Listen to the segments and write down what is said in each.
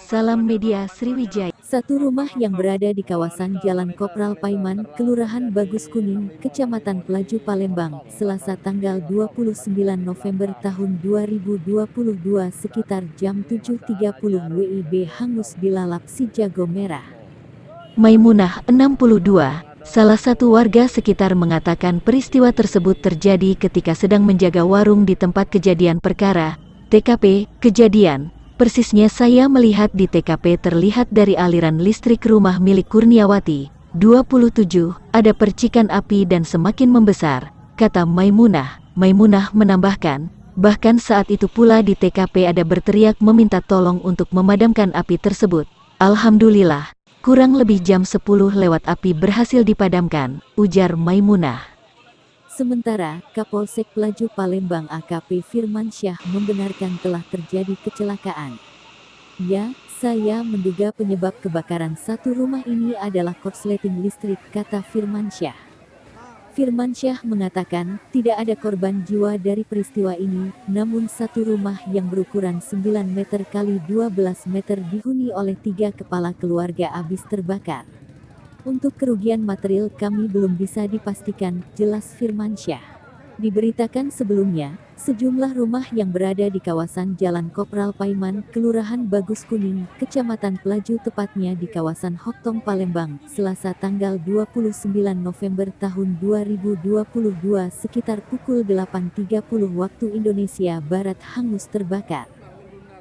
Salam Media Sriwijaya. Satu rumah yang berada di kawasan Jalan Kopral Paiman, Kelurahan Bagus Kuning, Kecamatan Pelaju Palembang, Selasa tanggal 29 November tahun 2022 sekitar jam 7.30 WIB hangus dilalap si jago merah. Maimunah, 62, salah satu warga sekitar mengatakan peristiwa tersebut terjadi ketika sedang menjaga warung di tempat kejadian perkara, TKP, kejadian. Persisnya saya melihat di TKP terlihat dari aliran listrik rumah milik Kurniawati, 27, ada percikan api dan semakin membesar, kata Maimunah. Maimunah menambahkan, bahkan saat itu pula di TKP ada berteriak meminta tolong untuk memadamkan api tersebut. Alhamdulillah, kurang lebih jam 10 lewat api berhasil dipadamkan, ujar Maimunah. Sementara, Kapolsek Pelaju Palembang AKP Firmansyah membenarkan telah terjadi kecelakaan. Ya, saya menduga penyebab kebakaran satu rumah ini adalah korsleting listrik, kata Firmansyah. Firmansyah mengatakan, tidak ada korban jiwa dari peristiwa ini, namun satu rumah yang berukuran 9 meter kali 12 meter dihuni oleh 3 kepala keluarga habis terbakar. Untuk kerugian material kami belum bisa dipastikan, jelas Firmansyah. Diberitakan sebelumnya, sejumlah rumah yang berada di kawasan Jalan Kopral Paiman, Kelurahan Bagus Kuning, Kecamatan Pelaju tepatnya di kawasan Hoktong Palembang, Selasa tanggal 29 November tahun 2022 sekitar pukul 8.30 waktu Indonesia Barat hangus terbakar.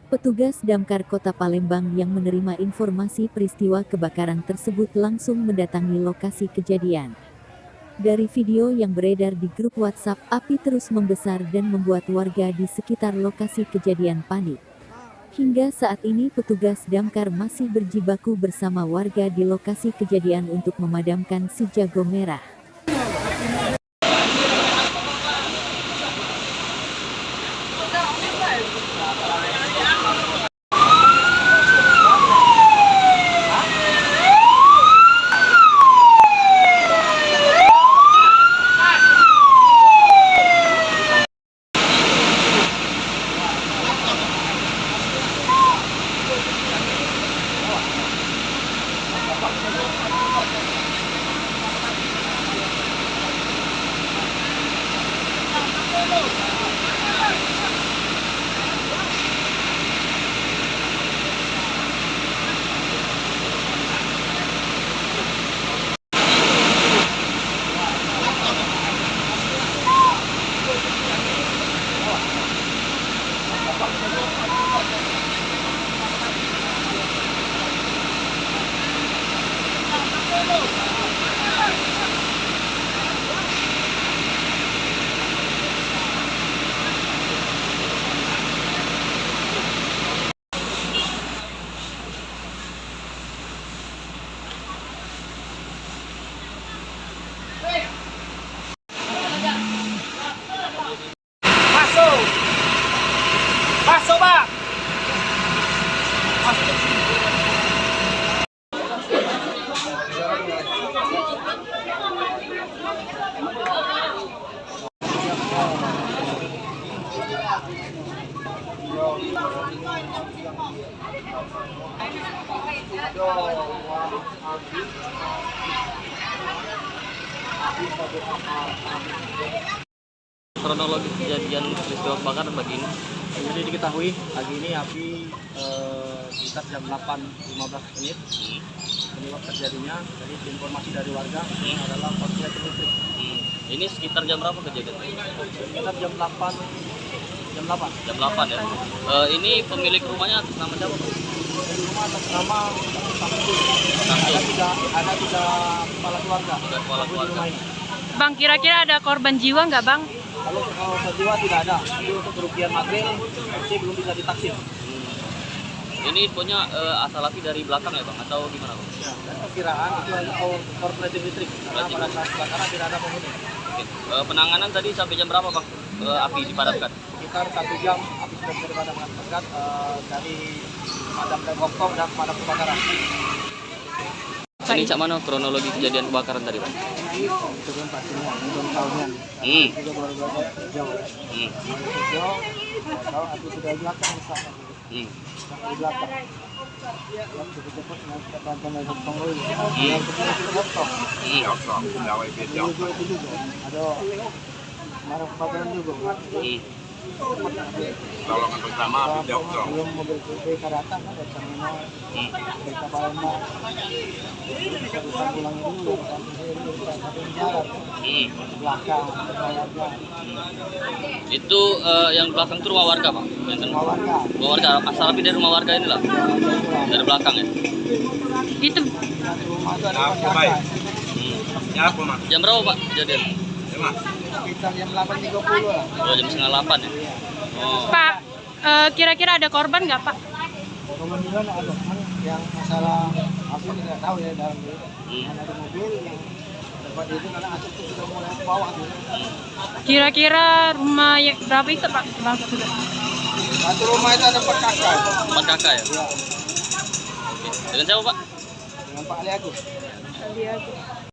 Petugas Damkar Kota Palembang yang menerima informasi peristiwa kebakaran tersebut langsung mendatangi lokasi kejadian. Dari video yang beredar di grup WhatsApp, api terus membesar dan membuat warga di sekitar lokasi kejadian panik. Hingga saat ini petugas damkar masih berjibaku bersama warga di lokasi kejadian untuk memadamkan si jago merah. Masuk, Pak. Kronologi kejadian peristiwa kebakaran begini. Jadi diketahui pagi ini api sekitar jam 8.15 menit. Penyebab terjadinya, jadi informasi dari warga adalah korsleting listrik. Ini sekitar jam berapa kejadian? Sekitar jam 8. Jam 8 ya. Ini pemilik rumahnya atas nama siapa, Pak? Di rumah atas nama ada tiga kepala keluarga. Tiga kepala Di keluarga. rumah ini. Bang, kira-kira ada korban jiwa nggak, Bang? Kalau jiwa tidak ada, jadi untuk kerugian material masih belum bisa ditaksir. Ini infonya asal api dari belakang ya, Bang, atau gimana, Bang? Ya, dan perkiraan itu korsleting listrik karena pada saat kebakaran tidak ada penghuni. Oke. Penanganan tadi sampai jam berapa, Bang? Api dipadamkan? Sekitar 1 jam api sudah bisa dipadamkan berkat dari pemadam dan Hoktong dan pemadam kebakaran. Ini cak mana kronologi kejadian kebakaran tadi, Bang? Itu kan pastinya, belum tahunya. Juga baru jauh. Jauh, api sudah belakang besar. Hmm. di belakang. Ya, cepat-cepat nanti kita bantu dari penghulu. Hmm. Yang kedua itu laptop. Hmm. Itu juga. Ada marah kebakaran juga. Hmm. Pertolongan pertama api jauh. Belum mobil BK datang ada terminal Hmm. BK Palembang. Bisa ditanggulangi dulu, satu jalan Hmm. belakang warga. Itu yang belakang itu rumah warga, Pak. Yang Rumah warga. rumah warga, asal api dari rumah warga inilah. Dari belakang ya. Itu Satu rumah itu ada Apa, empat baik? kakak. Hmm. Ya apa mas? Jam berapa, Pak, kejadian? Mas. Sekitar jam 8.30 lah. Oh, jam setengah 8 ya. Oh. Pak, kira-kira ada korban nggak Pak? Kemungkinan ada kan yang masalah aku tidak tahu ya dalam itu. Hmm. Ada mobil yang dapat itu karena asap itu sudah mulai ke bawah tuh. Kira-kira rumah yang berapa itu Pak? Berapa sudah? Satu rumah itu ada 4 kakak. 4 kakak ya. Ya, Dengan siapa, Pak? dengan Pak Ali Agus. Lihat.